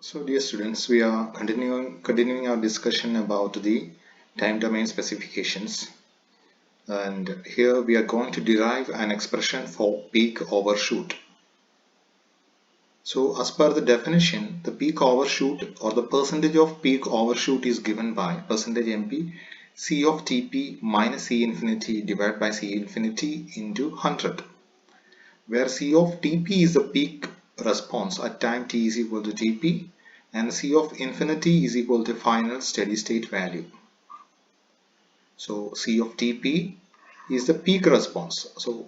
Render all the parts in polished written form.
So dear students, we are continuing our discussion about the time domain specifications, and here we are going to derive an expression for peak overshoot. So as per the definition, the peak overshoot or the percentage of peak overshoot is given by percentage MP C of Tp minus C infinity divided by C infinity into 100, where C of Tp is the peak response at time t is equal to Tp, and C of infinity is equal to final steady state value. So C of Tp is the peak response, so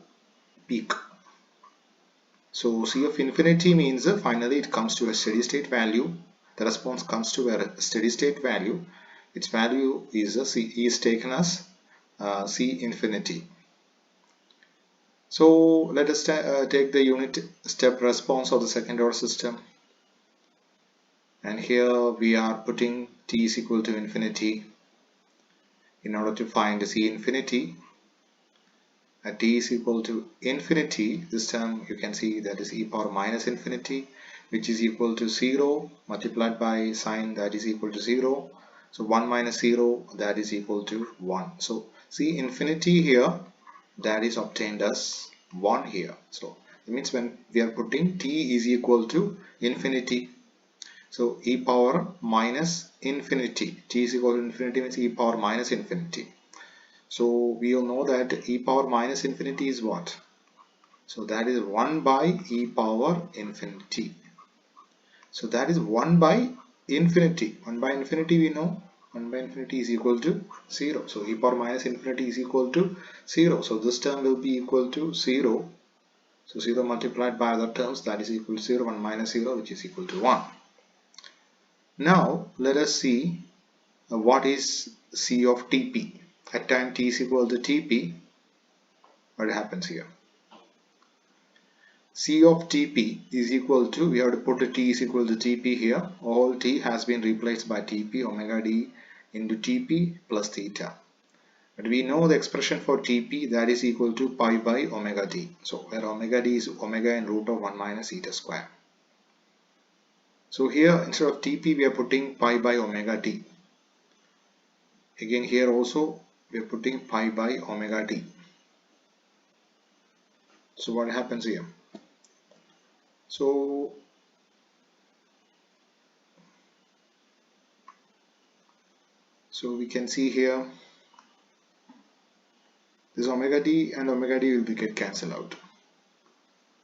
peak. So C of infinity means finally it comes to a steady state value. The response comes to a steady state value. Its value is taken as C infinity. So let us take the unit step response of the second order system. And here we are putting t is equal to infinity in order to find C infinity. At t is equal to infinity, this term you can see that is e power minus infinity, which is equal to 0 multiplied by sign that is equal to 0. So 1 minus 0, that is equal to 1. So C infinity here, that is obtained as 1 here. So it means when we are putting t is equal to infinity, so e power minus infinity, t is equal to infinity means e power minus infinity. So we all know that e power minus infinity is what? So that is 1 by e power infinity. So that is 1 by infinity. 1 by infinity we know 1 by infinity is equal to 0. So e power minus infinity is equal to 0. So this term will be equal to 0. So 0 multiplied by other terms, that is equal to 0. 1 minus 0, which is equal to 1. Now let us see what is C of Tp. At time t is equal to Tp, what happens here? C of Tp is equal to, we have to put a t is equal to Tp here. All t has been replaced by Tp, omega d into Tp plus theta. But we know the expression for Tp, that is equal to pi by omega d. So where omega d is omega in root of 1 minus eta square. So here instead of Tp we are putting pi by omega d. Again here also we are putting pi by omega d. So what happens here? So we can see here this omega d and omega d will be get cancelled out.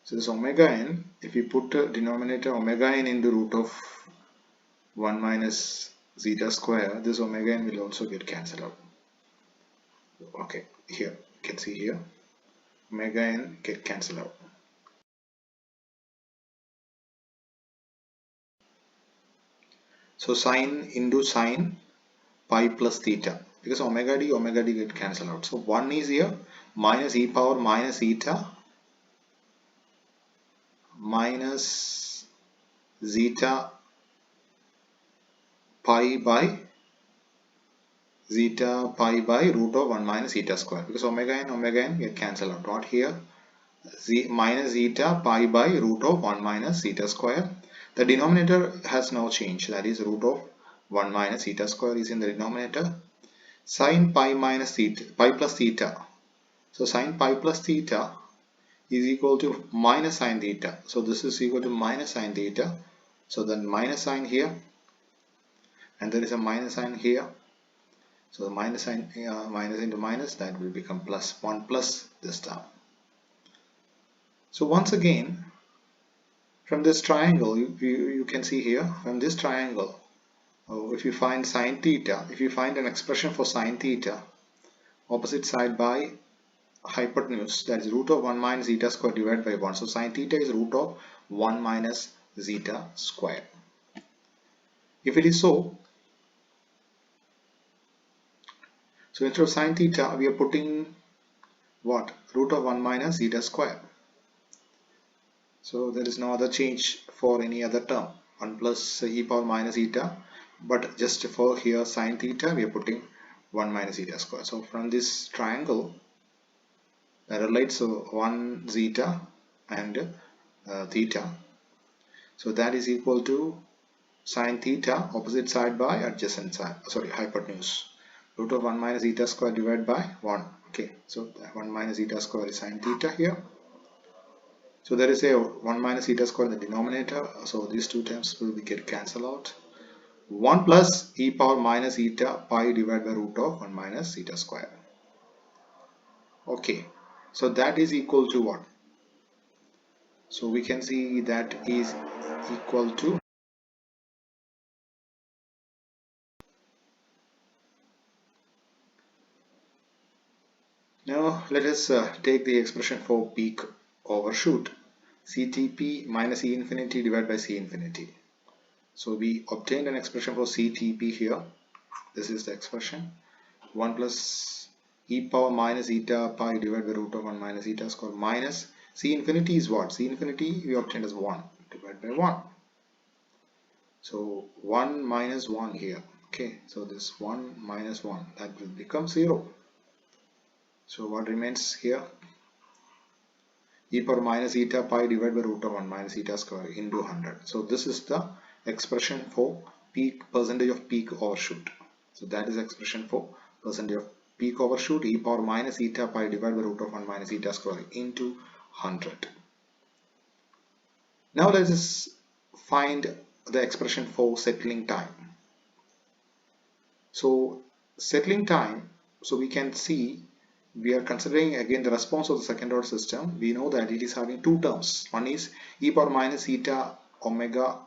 So this omega n, if we put a denominator omega n into root of 1 minus zeta square, this omega n will also get cancelled out. Okay, here you can see here omega n get cancelled out. So sine into sine pi plus theta, because omega d get cancelled out. So 1 is here minus e power minus eta minus zeta pi by root of 1 minus eta square, because omega n get cancelled out. What here? Minus zeta pi by root of 1 minus eta square. The denominator has now changed, that is root of 1 minus eta square is in the denominator. Sin pi minus theta, pi plus theta. So sin pi plus theta is equal to minus sin theta. So this is equal to minus sin theta. So then minus sign here, and there is a minus sign here. So the minus sign, minus into minus, that will become plus 1 plus this term. So once again, from this triangle, you can see here, from this triangle, if you find sine theta, if you find an expression for sine theta, opposite side by hypotenuse, that is root of 1 minus zeta square divided by 1. So sine theta is root of 1 minus zeta square. If it is so instead of sine theta, we are putting what? Root of 1 minus zeta square. So there is no other change for any other term, 1 plus e power minus eta, but just for here sine theta we are putting 1 minus zeta square. So from this triangle that relates 1 zeta and theta, so that is equal to sine theta opposite side by adjacent side, sorry, hypotenuse. Root of 1 minus eta square divided by 1. Okay, so 1 minus eta square is sine theta here. So there is a 1 minus eta square in the denominator, so these two terms will get cancelled out. 1 plus e power minus eta pi divided by root of 1 minus eta square. Okay, so that is equal to what? So we can see that is equal to, now let us take the expression for peak overshoot, CTP minus E infinity divided by C infinity. So we obtained an expression for CTP here. This is the expression, 1 plus e power minus eta pi divided by root of 1 minus eta square minus C infinity is what? C infinity we obtained as 1 divided by 1. So 1 minus 1 here. Okay, so this 1 minus 1, that will become 0. So what remains here? E power minus eta pi divided by root of 1 minus eta square into 100. So this is the expression for peak, percentage of peak overshoot. So that is expression for percentage of peak overshoot, e power minus eta pi divided by root of 1 minus eta square into 100. Now let us find the expression for settling time. So settling time, so we can see we are considering again the response of the second order system. We know that it is having two terms. One is e power minus eta omega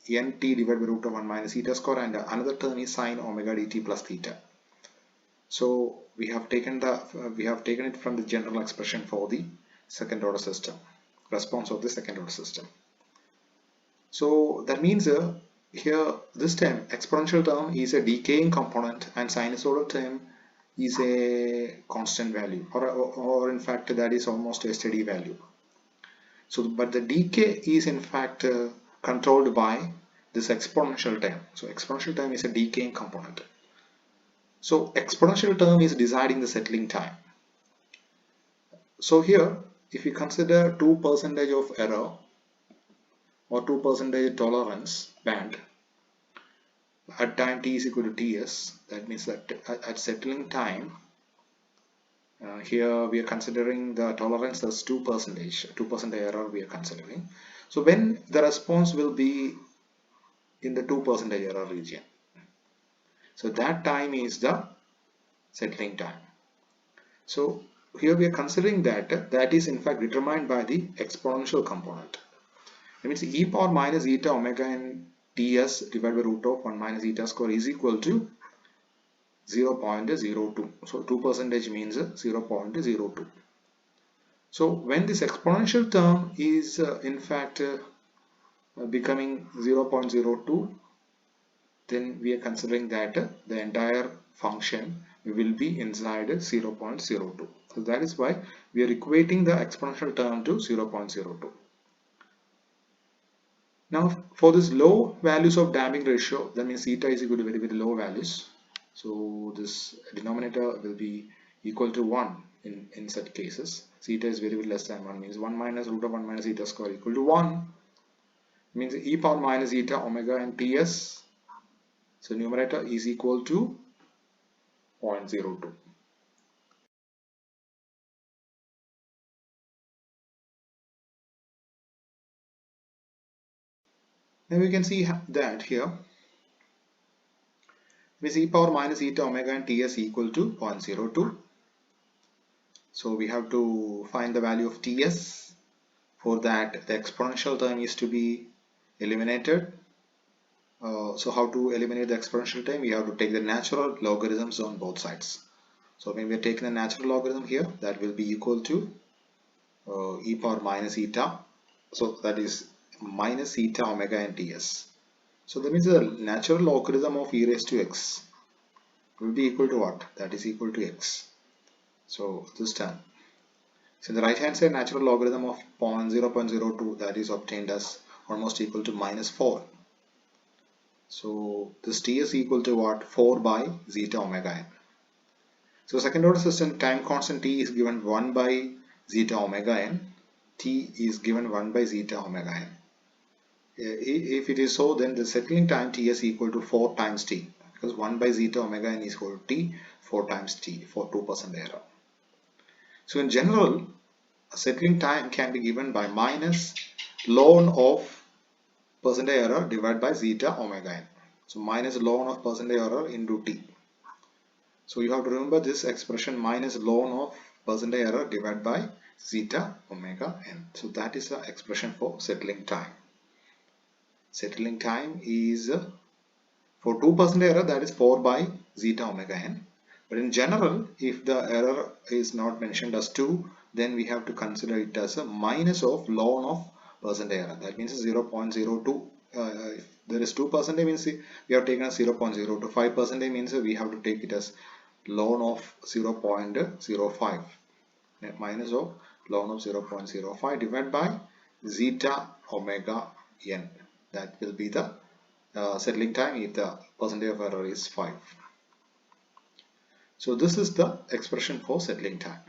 nt divided by root of 1 minus eta square, and another term is sine omega dt plus theta. So we have taken it from the general expression for the second order system, response of the second order system. So that means here this term, exponential term, is a decaying component, and sinusoidal term is a constant value, or in fact that is almost a steady value. So but the decay is in fact controlled by this exponential term. So exponential term is a decaying component. So exponential term is deciding the settling time. So here if we consider 2% of error or 2% tolerance band at time t is equal to ts, that means that at settling time, here we are considering the tolerance as 2% error we are considering. So when the response will be in the 2% error region, so that time is the settling time. So here we are considering that is in fact determined by the exponential component. That means e power minus eta omega n ts divided by root of 1 minus eta square is equal to 0.02. So 2% means 0.02. So when this exponential term is in fact becoming 0.02, then we are considering that the entire function will be inside 0.02. So that is why we are equating the exponential term to 0.02. Now for this low values of damping ratio, that means theta is equal to very low values. So this denominator will be equal to 1 in such cases. Theta is very less than 1, means 1 minus root of 1 minus eta square equal to 1. Means e power minus eta omega and ts. So numerator is equal to 0.02. Then we can see that here with e power minus eta omega and ts equal to 0.02. So we have to find the value of ts. For that the exponential term is to be eliminated. So how to eliminate the exponential term? We have to take the natural logarithms on both sides. So when we are taking the natural logarithm here, that will be equal to e power minus eta. So that is minus eta omega and ts. So that means the natural logarithm of e raised to x will be equal to what? That is equal to x. So this term. So in the right hand side, natural logarithm of 0.02, that is obtained as almost equal to minus 4. So this t is equal to what? 4 by zeta omega n. So second order system, time constant t is given 1 by zeta omega n. T is given 1 by zeta omega n. If it is so, then the settling time Ts equal to 4 times T, because 1 by zeta omega n is equal to T, 4 times T for 2% error. So in general, settling time can be given by minus ln of percentage error divided by zeta omega n. So minus ln of percentage error into T. So you have to remember this expression, minus ln of percentage error divided by zeta omega n. So that is the expression for settling time. Settling time is for 2% error, that is 4 by zeta omega n. But in general, if the error is not mentioned as 2, then we have to consider it as a minus of ln of percentage error. That means 0.02. If there is 2%, means we have taken as 0.02. 5% means we have to take it as ln of 0.05. Minus of ln of 0.05 divided by zeta omega n. That will be the settling time if the percentage of error is 5. So this is the expression for settling time.